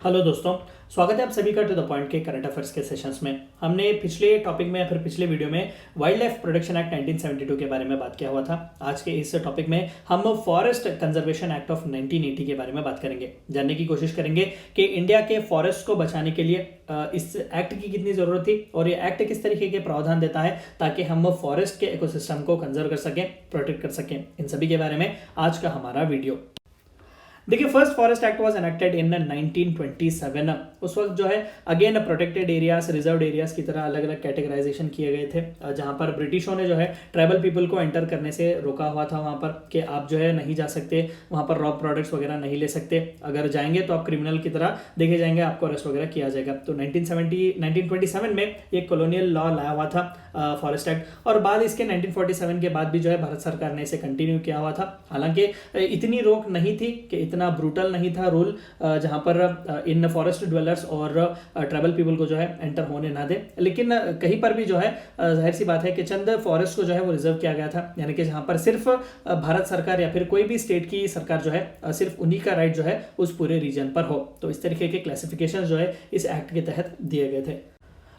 Hello दोस्तों, स्वागत है आप सभी का टू द पॉइंट के करंट अफेयर्स के सेशंस में। हमने पिछले टॉपिक में या फिर पिछले वीडियो में वाइल्ड लाइफ प्रोटेक्शन एक्ट 1972 के बारे में बात किया हुआ था। आज के इस टॉपिक में हम फॉरेस्ट कंजर्वेशन एक्ट ऑफ 1980 के बारे में बात करेंगे। जानने की कोशिश करेंगे कि इंडिया के फॉरेस्ट को बचाने के लिए इस एक्ट की कितनी जरूरत थी और ये एक्ट किस तरीके के प्रावधान देता है ताकि हम फॉरेस्ट के इकोसिस्टम को कंजर्व कर सकें, प्रोटेक्ट कर सकें। इन सभी के बारे में आज का हमारा वीडियो। देखिए, first forest act was enacted इन 1927। उस वक्त जो है again protected areas, reserve areas की तरह अलग अलग कैटेगराइजेशन किए गए थे, जहां पर ब्रिटिशों ने जो है ट्राइबल पीपल को एंटर करने से रोका हुआ था। वहां पर कि आप जो है नहीं जा सकते, वहां पर रॉ प्रोडक्ट्स वगैरह नहीं ले सकते, अगर जाएंगे तो आप क्रिमिनल की तरह देखे जाएंगे, आपको अरेस्ट वगैरह किया जाएगा। तो 1927 में एक कॉलोनियल लॉ लाया हुआ था फॉरेस्ट एक्ट, और बाद इसके 1947 के बाद भी जो है भारत सरकार ने इसे कंटिन्यू किया हुआ था। हालांकि इतनी रोक नहीं थी कि इतना ब्रूटल नहीं था रूल जहां पर इन फॉरेस्ट ड्वेलर्स और ट्राइबल पीपल को जो है एंटर होने ना दे, लेकिन कहीं पर भी जो है जाहिर सी बात है कि चंद फॉरेस्ट को जो है वो रिजर्व किया गया था, यानी कि जहां पर सिर्फ भारत सरकार या फिर कोई भी स्टेट की सरकार जो है सिर्फ उन्हीं का राइट जो है उस पूरे रीजन पर हो। तो इस तरीके के क्लासिफिकेशन जो है इस एक्ट के तहत दिए गए थे।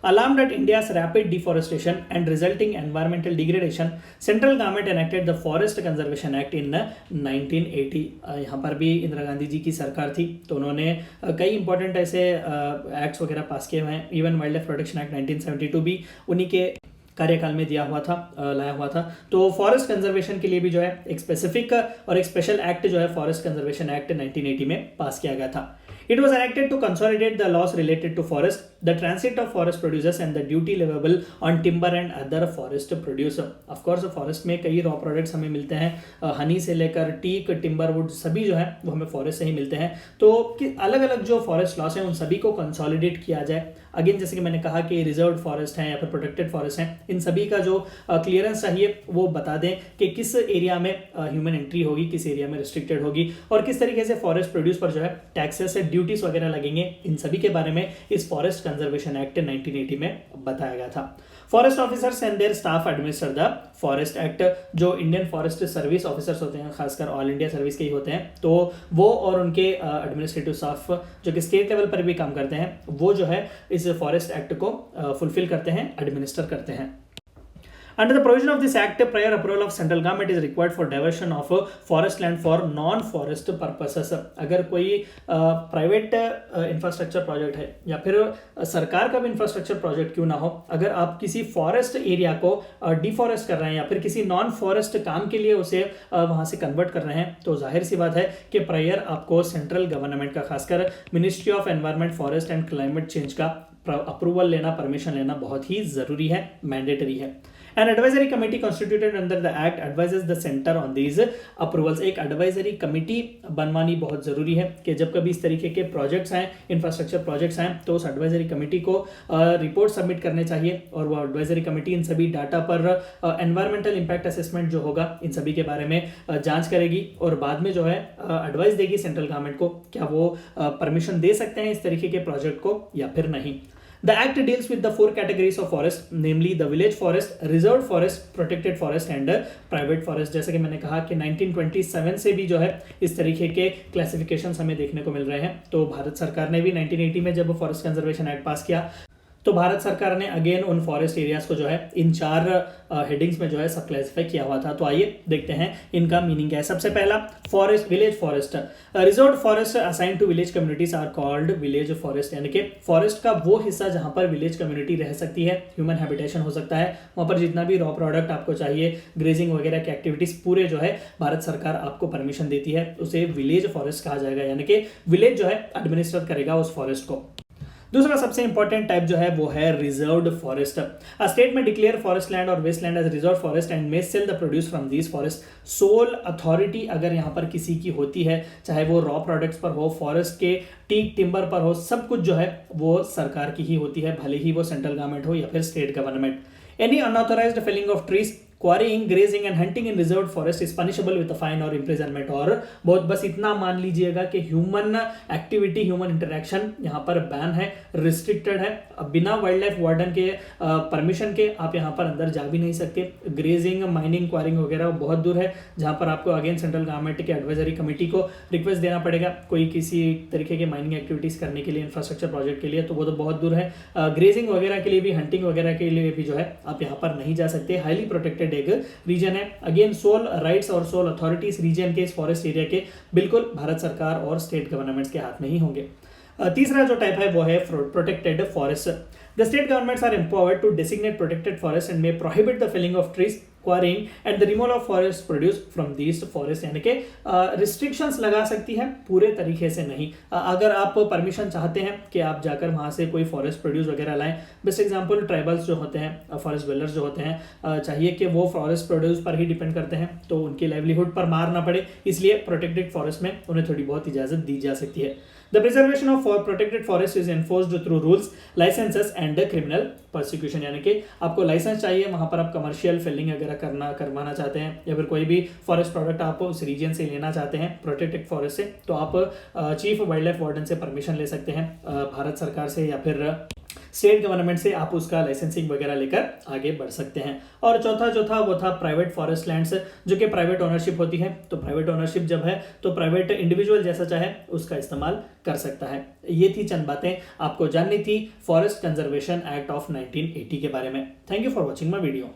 Alarmed at India's rapid deforestation and resulting environmental degradation, Central Government enacted the Forest Conservation Act in 1980। यहाँ पर भी इंदिरा गांधी जी की सरकार थी, तो उन्होंने कई इंपॉर्टेंट ऐसे एक्ट्स वगैरह पास किए हुए हैं। Even wild life protection act 1972 भी उन्हीं के कार्यकाल में दिया हुआ था, लाया हुआ था। तो फॉरेस्ट कंजर्वेशन के लिए भी जो है एक स्पेसिफिक और एक स्पेशल एक्ट जो है फॉरेस्ट कंजर्वेशन एक्ट 1980 में पास किया गया था। It was enacted to consolidate the laws related to forest, the transit of forest produces and the duty leviable on timber and other forest produce। Of course, forest में कई raw products हमें मिलते हैं, हनी से लेकर टीक, टिम्बर वुड सभी जो है वो हमें फॉरेस्ट से ही मिलते हैं। तो अलग अलग जो फॉरेस्ट लॉस हैं उन सभी को कंसोलिडेट किया जाए। अगेन जैसे कि मैंने कहा कि रिजर्व फॉरेस्ट हैं या फिर प्रोटेक्टेड फॉरेस्ट हैं, इन सभी का जो क्लियरेंस चाहिए वो बता दें कि किस एरिया में ह्यूमन एंट्री होगी, किस एरिया में रिस्ट्रिक्टेड होगी और किस तरीके से फॉरेस्ट प्रोड्यूस पर जो है टैक्सेस, ड्यूटीज वगैरह लगेंगे। इन सभी के बारे में इस फॉरेस्ट कंजर्वेशन एक्ट 1980 में बताया गया था। Forest officers and their staff administer the forest act. जो इंडियन फॉरेस्ट सर्विस ऑफिसर्स होते हैं, खासकर ऑल इंडिया सर्विस के ही होते हैं, तो वो और उनके एडमिनिस्ट्रेटिव स्टाफ जो कि स्टेट लेवल पर भी काम करते हैं, वो जो है इस फॉरेस्ट एक्ट को फुलफिल करते हैं, एडमिनिस्टर करते हैं। Under the provision of this act, prior approval of central government is required for diversion of forest land for non-forest purposes। अगर कोई प्राइवेट इंफ्रास्ट्रक्चर प्रोजेक्ट है या फिर सरकार का भी इंफ्रास्ट्रक्चर प्रोजेक्ट क्यों ना हो, अगर आप किसी फॉरेस्ट एरिया को डिफॉरेस्ट कर रहे हैं या फिर किसी नॉन फॉरेस्ट काम के लिए उसे वहां से कन्वर्ट कर रहे हैं, तो जाहिर सी बात है कि प्रायर आपको सेंट्रल गवर्नमेंट का, खासकर ministry of environment, forest and climate change का अप्रूवल लेना, परमिशन लेना बहुत ही जरूरी है, मैंडेटरी है। An advisory committee constituted under the act advises the center on these approvals। एक advisory committee बनवानी बहुत जरूरी है कि जब कभी इस तरीके के प्रोजेक्ट्स आए, इंफ्रास्ट्रक्चर प्रोजेक्ट्स आए, तो उस advisory committee को रिपोर्ट सबमिट करने चाहिए और वो advisory committee इन सभी डाटा पर environmental impact assessment जो होगा इन सभी के बारे में जांच करेगी और बाद में जो है एडवाइस देगी सेंट्रल गवर्नमेंट को क्या वो परमिशन दे सकते हैं इस तरीके के प्रोजेक्ट को या फिर नहीं। The act deals with the 4 categories of forest, namely the village forest, reserved forest, protected forest and private forest। जैसे कि मैंने कहा कि 1927 से भी जो है इस तरीके के क्लासिफिकेशंस हमें देखने को मिल रहे हैं। तो भारत सरकार ने भी 1980 में जब फॉरेस्ट कंजर्वेशन एक्ट पास किया, तो भारत सरकार ने अगेन उन फॉरेस्ट एरियाज को जो है इन 4 हेडिंग्स में जो है सब क्लासिफाई किया हुआ था। तो आइए देखते हैं इनका मीनिंग क्या है। सबसे पहला, forest, village forest. Reserve forest assign to village communities are called village forest, यानी कि फॉरेस्ट का वो हिस्सा जहां पर विलेज कम्युनिटी रह सकती है, ह्यूमन हैबिटेशन हो सकता है, वहां पर जितना भी रॉ प्रोडक्ट आपको चाहिए, ग्रेजिंग वगैरह की एक्टिविटीज पूरे जो है भारत सरकार आपको परमिशन देती है, उसे विलेज फॉरेस्ट कहा जाएगा, यानी कि विलेज जो है एडमिनिस्टर करेगा उस फॉरेस्ट को। दूसरा सबसे इंपॉर्टेंट टाइप जो है वो है रिजर्व्ड फॉरेस्ट। अ स्टेट में डिक्लेयर फॉरेस्ट लैंड और waste land as reserve forest and may sell the produce from these forest. Sole authority अगर यहाँ पर किसी की होती है, चाहे वो रॉ प्रोडक्ट्स पर हो, फॉरेस्ट के टीक टिम्बर पर हो, सब कुछ जो है वो सरकार की ही होती है, भले ही वो सेंट्रल गवर्नमेंट हो या फिर state government. Any unauthorized felling of trees quarrying, grazing and hunting in reserved forest is punishable with a fine or imprisonment. और बहुत बस इतना मान लीजिएगा कि ह्यूमन एक्टिविटी, ह्यूमन इंटरेक्शन यहाँ पर बैन है, रिस्ट्रिक्टेड है। बिना वाइल्ड लाइफ वार्डन के परमिशन के आप यहाँ पर अंदर जा भी नहीं सकते। ग्रेजिंग, माइनिंग, क्वारिंग वगैरह बहुत दूर है, जहाँ पर आपको अगेन सेंट्रल गवर्नमेंट के एडवाइजरी कमेटी को रिक्वेस्ट देना पड़ेगा कोई किसी तरीके के माइनिंग एक्टिविटीज करने के लिए, इंफ्रास्ट्रक्चर प्रोजेक्ट के लिए, तो वो तो बहुत दूर है। ग्रेजिंग वगैरह के लिए भी, हंटिंग वगैरह के लिए भी जो है आप यहाँ पर नहीं जा सकते। हाईली प्रोटेक्टेड एक रीजन है। अगेन सोल राइट्स और सोल अथॉरिटीज रीजन के, इस फॉरेस्ट एरिया के बिल्कुल भारत सरकार और स्टेट गवर्नमेंट्स के हाथ में ही होंगे। तीसरा जो टाइप है वो है protected forest. The state governments are empowered to designate protected forests and may prohibit the felling of trees, quarrying and the removal of forest produce from these forests। यानी कि रिस्ट्रिक्शंस लगा सकती है, पूरे तरीके से नहीं। अगर आप परमिशन चाहते हैं कि आप जाकर वहाँ से कोई फॉरेस्ट प्रोड्यूस वगैरह लाएं, बेस्ट एग्जांपल ट्राइबल्स जो होते हैं, फॉरेस्ट ड्वेलर्स जो होते हैं, चाहिए कि वो फॉरेस्ट प्रोड्यूस पर ही डिपेंड करते हैं, तो उनकी लाइवलीहुड पर मार ना पड़े, इसलिए प्रोटेक्टेड फॉरेस्ट में उन्हें थोड़ी बहुत इजाजत दी जा सकती है। The preservation of protected forest is enforced through rules, licenses and criminal persecution। यानी कि आपको लाइसेंस चाहिए, वहाँ पर आप कमर्शियल फेलिंग वगैरह करवाना चाहते हैं, या फिर कोई भी फॉरेस्ट प्रोडक्ट आप उस रीजन से लेना चाहते हैं प्रोटेक्टेड फॉरेस्ट से, तो आप चीफ वाइल्ड लाइफ वार्डन से परमिशन ले सकते हैं, भारत सरकार से या फिर स्टेट गवर्नमेंट से आप उसका लाइसेंसिंग वगैरह लेकर आगे बढ़ सकते हैं। और चौथा जो था वो था प्राइवेट फॉरेस्ट लैंड्स, जो कि प्राइवेट ओनरशिप होती है। तो प्राइवेट ओनरशिप जब है तो प्राइवेट इंडिविजुअल जैसा चाहे उसका इस्तेमाल कर सकता है। ये थी चंद बातें आपको जाननी थी फॉरेस्ट कंजर्वेशन एक्ट ऑफ 1980 के बारे में। Thank you for watching my video.